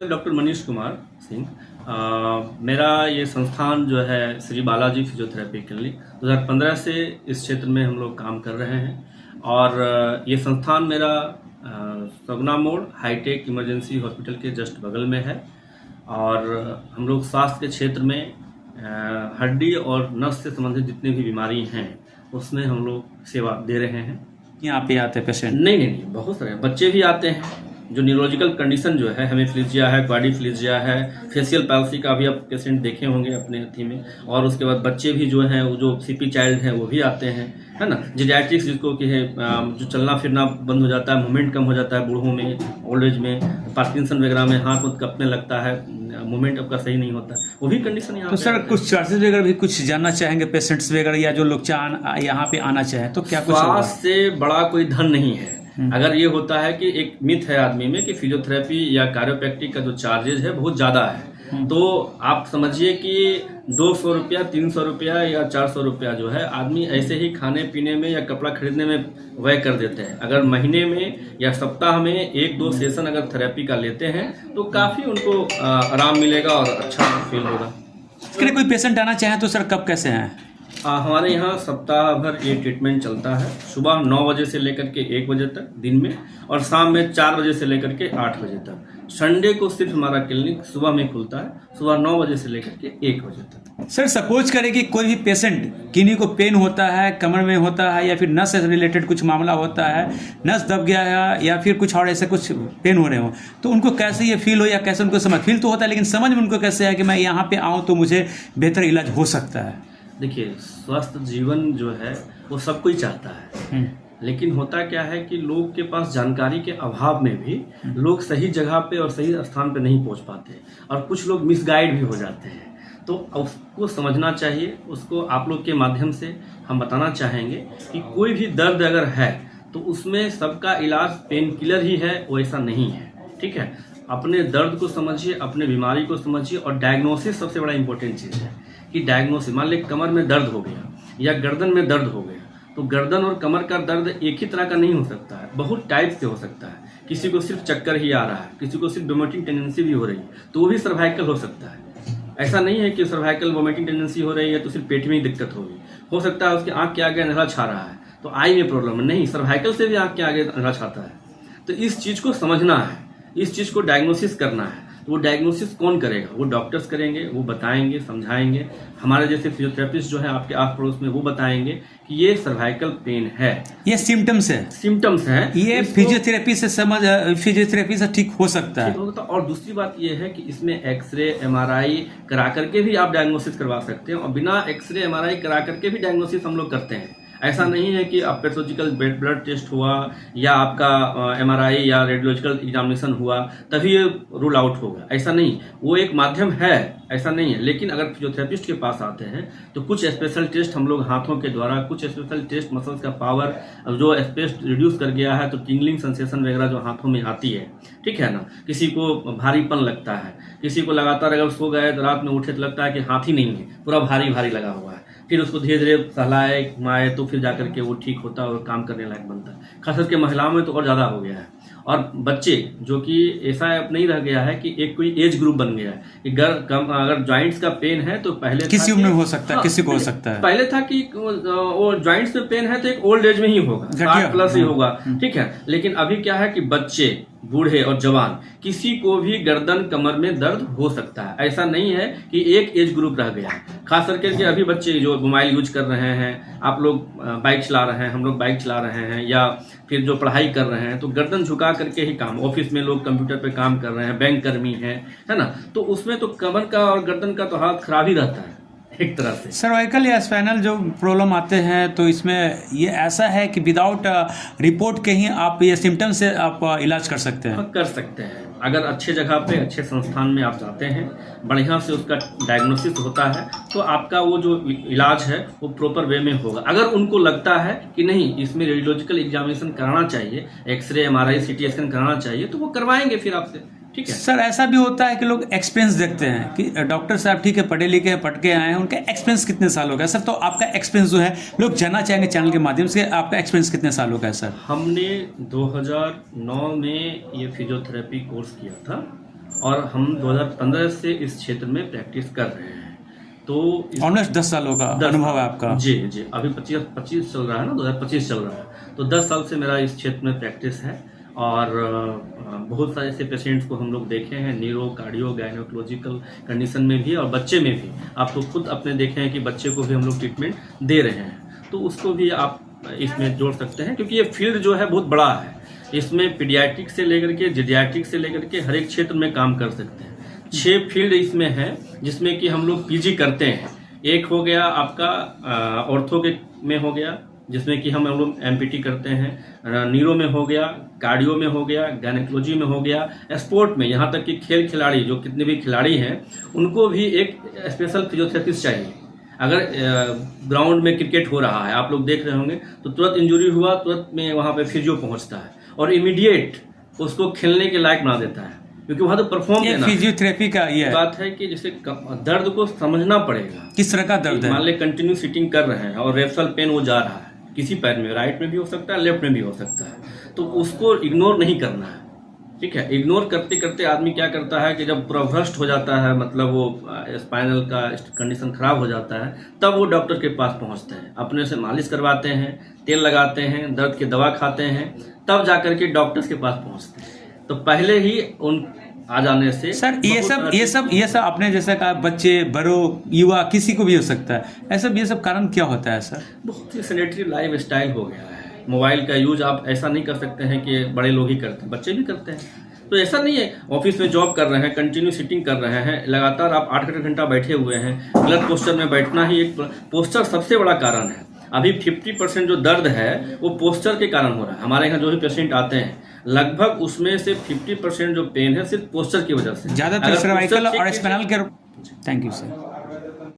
Doctor Manish Kumar Singh. मेरा ये संस्थान जो है श्री बालाजी फिजियोथेरेपी क्लिनिक 2015 से इस क्षेत्र में हम लोग काम कर रहे हैं और ये संस्थान मेरा सगुना मोड़ हाईटेक इमरजेंसी हॉस्पिटल के जस्ट बगल में है और हम लोग स्वास्थ्य के क्षेत्र में हड्डी और नस से संबंधित जितनी भी बीमारी हैं उसमें हम लोग सेवा दे रहे हैं। यहाँ पे आते हैं पेशेंट? नहीं, बहुत सारे बच्चे भी आते हैं जो न्यूरोलॉजिकल कंडीशन जो है, हेमीप्लीजिया है, क्वाड्रिप्लीजिया है, फेशियल पैल्सी का भी आप पेशेंट देखे होंगे अपने अथी में, और उसके बाद बच्चे भी जो हैं वो जो सीपी चाइल्ड हैं वो भी आते हैं, है ना। जीडियाट्रिक्स जिसको कि है जो चलना फिरना बंद हो जाता है, मूवमेंट कम हो जाता है बूढ़ों में, ओल्ड एज में, पार्किंसन वगैरह में हाथ उत कपने लगता है, मूवमेंट आपका सही नहीं होता, वो भी कंडीशन यहाँ। तो सर कुछ चार्जेस वगैरह भी कुछ जानना चाहेंगे पेशेंट्स वगैरह या जो लोग यहाँ पे आना चाहें तो क्या कुछ? स्वास्थ्य से बड़ा कोई धन नहीं है। अगर ये होता है कि एक मिथ है आदमी में कि फिजियोथेरेपी या कारियोप्रैक्टिक का जो चार्जेज है बहुत ज़्यादा है, तो आप समझिए कि 200 रुपया, 300 रुपया या 400 रुपया जो है आदमी ऐसे ही खाने पीने में या कपड़ा खरीदने में व्यय कर देते हैं। अगर महीने में या सप्ताह में 1-2 सेशन अगर थेरेपी का लेते हैं तो काफ़ी उनको आराम मिलेगा और अच्छा फील होगा। इसके लिए कोई पेशेंट आना चाहे तो सर कब कैसे हैं? हमारे यहाँ सप्ताह भर ये ट्रीटमेंट चलता है, सुबह 9 बजे से लेकर के 1 बजे तक दिन में, और शाम में 4 बजे से लेकर के 8 बजे तक। संडे को सिर्फ हमारा क्लिनिक सुबह में खुलता है, सुबह 9 बजे से लेकर के 1 बजे तक। सर सपोज करें कि कोई भी पेशेंट किन्हीं को पेन होता है, कमर में होता है या फिर नस से रिलेटेड कुछ मामला होता है, नस दब गया है या फिर कुछ और ऐसे कुछ पेन हो रहे हो, तो उनको कैसे ये फील हो या कैसे उनको समझ फील तो होता है लेकिन समझ में उनको कैसे है कि मैं यहाँ पे आऊँ तो मुझे बेहतर इलाज हो सकता है? देखिए, स्वस्थ जीवन जो है वो सब कोई चाहता है, लेकिन होता क्या है कि लोग के पास जानकारी के अभाव में भी लोग सही जगह पे और सही स्थान पे नहीं पहुंच पाते और कुछ लोग मिसगाइड भी हो जाते हैं। तो उसको समझना चाहिए। उसको आप लोग के माध्यम से हम बताना चाहेंगे कि कोई भी दर्द अगर है तो उसमें सबका इलाज पेन किलर ही है, वो ऐसा नहीं है। ठीक है, अपने दर्द को समझिए, अपने बीमारी को समझिए, और डायग्नोसिस सबसे बड़ा इंपॉर्टेंट चीज़ है कि डायग्नोसिस, मान लीजिए कमर में दर्द हो गया या गर्दन में दर्द हो गया, तो गर्दन और कमर का दर्द एक ही तरह का नहीं हो सकता है, बहुत टाइप से हो सकता है। किसी को सिर्फ चक्कर ही आ रहा है, किसी को सिर्फ वोमिटिंग टेंडेंसी भी हो रही है, तो वो भी सर्वाइकल हो सकता है। ऐसा नहीं है कि सर्वाइकल वोमिटिंग टेंडेंसी हो रही है तो सिर्फ पेट में ही दिक्कत होगी, हो सकता है उसके आँख के आगे अंधेरा छा रहा है तो आई में प्रॉब्लम है, नहीं, सर्वाइकल से भी आँख के आगे अंधेरा छाता है। तो इस चीज़ को समझना है, इस चीज़ को डायग्नोसिस करना है। तो वो डायग्नोसिस कौन करेगा? वो डॉक्टर्स करेंगे, वो बताएंगे, समझाएंगे। हमारे जैसे फिजियोथेरेपिस्ट जो है आपके आस पड़ोस में, वो बताएंगे कि ये सर्वाइकल पेन है, ये सिम्टम्स है, ये फिजियोथेरेपी से ठीक हो सकता है। और दूसरी बात ये है कि इसमें एक्सरे MRI करा करके भी आप डायग्नोसिस करवा सकते हैं, और बिना एक्सरे MRI करा करके भी डायग्नोसिस हम लोग करते हैं। ऐसा नहीं है कि आप पैथोलॉजिकल ब्लड टेस्ट हुआ या आपका MRI या रेडियोलॉजिकल एग्जामिनेशन हुआ तभी ये रूल आउट होगा, ऐसा नहीं। वो एक माध्यम है, ऐसा नहीं है। लेकिन अगर फिजियोथेरेपिस्ट के पास आते हैं तो कुछ स्पेशल टेस्ट हम लोग हाथों के द्वारा, कुछ स्पेशल टेस्ट मसल्स का पावर जो स्पेस रिड्यूस कर गया है, तो टिंगलिंग सेंसेशन वगैरह जो हाथों में आती है, ठीक है ना। किसी को भारीपन लगता है, किसी को लगातार अगर सो गए तो रात में उठे तो लगता है कि हाथ ही नहीं है, पूरा भारी भारी लगा हुआ है, फिर उसको धीरे धीरे सहलाए घुमाए तो फिर जाकर के वो ठीक होता है और काम करने लायक बनता है। खास करके महिलाओं में तो और ज़्यादा हो गया है। और बच्चे, जो कि ऐसा नहीं रह गया है कि एक कोई एज ग्रुप बन गया है कि अगर जॉइंट्स का पेन है तो पहले किसी उम्र में हो सकता है, किसी को हो सकता है। पहले था कि वो जॉइंट्स में पेन है तो एक ओल्ड एज में ही होगा, 60+ ही होगा, ठीक है। लेकिन अभी क्या है कि बच्चे, बूढ़े और जवान, किसी को भी गर्दन कमर में दर्द हो सकता है। ऐसा नहीं है कि एक एज ग्रुप रह गया है। खास करके अभी बच्चे जो मोबाइल यूज कर रहे हैं, आप लोग बाइक चला रहे हैं, हम लोग बाइक चला रहे हैं, या फिर जो पढ़ाई कर रहे हैं तो गर्दन झुका करके ही काम, ऑफिस में लोग कंप्यूटर पे काम कर रहे हैं, बैंक कर्मी है ना, तो उसमें तो कमर का और गर्दन का तो हाथ खराब ही रहता है एक तरह से। सर्वाइकल या स्पाइनल जो प्रॉब्लम आते हैं तो इसमें ये ऐसा है कि विदाउट रिपोर्ट के ही आप ये सिम्टम से आप इलाज कर सकते हैं? कर सकते हैं। अगर अच्छे जगह पे, अच्छे संस्थान में आप जाते हैं, बढ़िया से उसका डायग्नोसिस होता है, तो आपका वो जो इलाज है वो प्रॉपर वे में होगा। अगर उनको लगता है कि नहीं, इसमें रेडियोलॉजिकल एग्जामिनेशन कराना चाहिए, एक्सरे MRI CT स्कैन कराना चाहिए, तो वो करवाएंगे फिर आपसे, ठीक है। सर ऐसा भी होता है कि लोग एक्सपीरियंस देखते हैं कि डॉक्टर साहब ठीक है, पढ़े लिखे पढ़ के आए हैं, उनका एक्सपीरियंस कितने साल हो गया? सर तो आपका एक्सपीरियंस जो है लोग जानना चाहेंगे चैनल के माध्यम से, आपका एक्सपीरियंस कितने साल हो गया? सर हमने 2009 में ये फिजियोथेरेपी कोर्स किया था और हम 2015 से इस क्षेत्र में प्रैक्टिस कर रहे हैं। तो ऑलमोस्ट 10 सालों का अनुभव है आपका। जी जी, अभी 25 चल रहा है ना, 2025 चल रहा है, तो 10 साल से मेरा इस क्षेत्र में प्रैक्टिस है। और बहुत सारे ऐसे पेशेंट्स को हम लोग देखे हैं, न्यूरो, कार्डियो, गायनोकोलॉजिकल कंडीशन में भी और बच्चे में भी। आप तो खुद अपने देखे हैं कि बच्चे को भी हम लोग ट्रीटमेंट दे रहे हैं, तो उसको भी आप इसमें जोड़ सकते हैं, क्योंकि ये फील्ड जो है बहुत बड़ा है। इसमें पीडियाट्रिक से लेकर के जीडियाट्रिक से लेकर के हर एक क्षेत्र में काम कर सकते हैं। 6 फील्ड इसमें है, जिसमें कि हम लोग पीजी करते हैं। एक हो गया आपका ऑर्थो के में हो गया, जिसमें कि हम लोग एमपीटी करते हैं, न्यूरो में हो गया, कार्डियो में हो गया, गायनेकोलॉजी में हो गया, स्पोर्ट में, यहाँ तक कि खेल खिलाड़ी जो कितने भी खिलाड़ी हैं उनको भी एक स्पेशल फिजियोथेरेपिस्ट चाहिए। अगर ग्राउंड में क्रिकेट हो रहा है, आप लोग देख रहे होंगे, तो तुरंत इंजरी हुआ, तुरंत में वहाँ पे फिजियो पहुँचता है और इमीडिएट उसको खेलने के लायक बना देता है, क्योंकि वहाँ तो परफॉर्म करना है। फिजियोथेरेपी का ये बात है कि जैसे दर्द को समझना पड़ेगा, किस तरह का दर्द है। मान ले कंटिन्यू सिटिंग कर रहे हैं और रेफरल पेन वो जा रहा है किसी पैर में, राइट में भी हो सकता है, लेफ्ट में भी हो सकता है, तो उसको इग्नोर नहीं करना है। ठीक है, इग्नोर करते करते आदमी क्या करता है कि जब पूरा भ्रष्ट हो जाता है, मतलब वो स्पाइनल का कंडीशन खराब हो जाता है, तब वो डॉक्टर के पास पहुंचते हैं, अपने से मालिश करवाते हैं, तेल लगाते हैं, दर्द की दवा खाते हैं, तब जाकर के डॉक्टर्स के पास पहुंचते हैं। तो पहले ही उन आ जाने से सर ये सब आपने जैसा कहा, बच्चे, बड़ों, युवा, किसी को भी हो सकता है, ऐसा ये सब कारण क्या होता है सर? बहुत ही सेडेंटरी लाइफ स्टाइल हो गया है। मोबाइल का यूज आप ऐसा नहीं कर सकते हैं कि बड़े लोग ही करते हैं, बच्चे भी करते हैं। तो ऐसा नहीं है, ऑफिस में जॉब कर रहे हैं, कंटिन्यू सिटिंग कर रहे हैं, लगातार आप 8 घंटा बैठे हुए हैं, गलत पोस्चर में बैठना ही एक पोस्चर सबसे बड़ा कारण है। अभी 50% जो दर्द है वो पोस्चर के कारण हो रहा है। हमारे यहाँ जो भी पेशेंट आते हैं, लगभग उसमें से 50% जो पेन है सिर्फ पोस्चर की वजह से, ज्यादातर सर्वाइकल और स्पाइनल के। Thank you sir.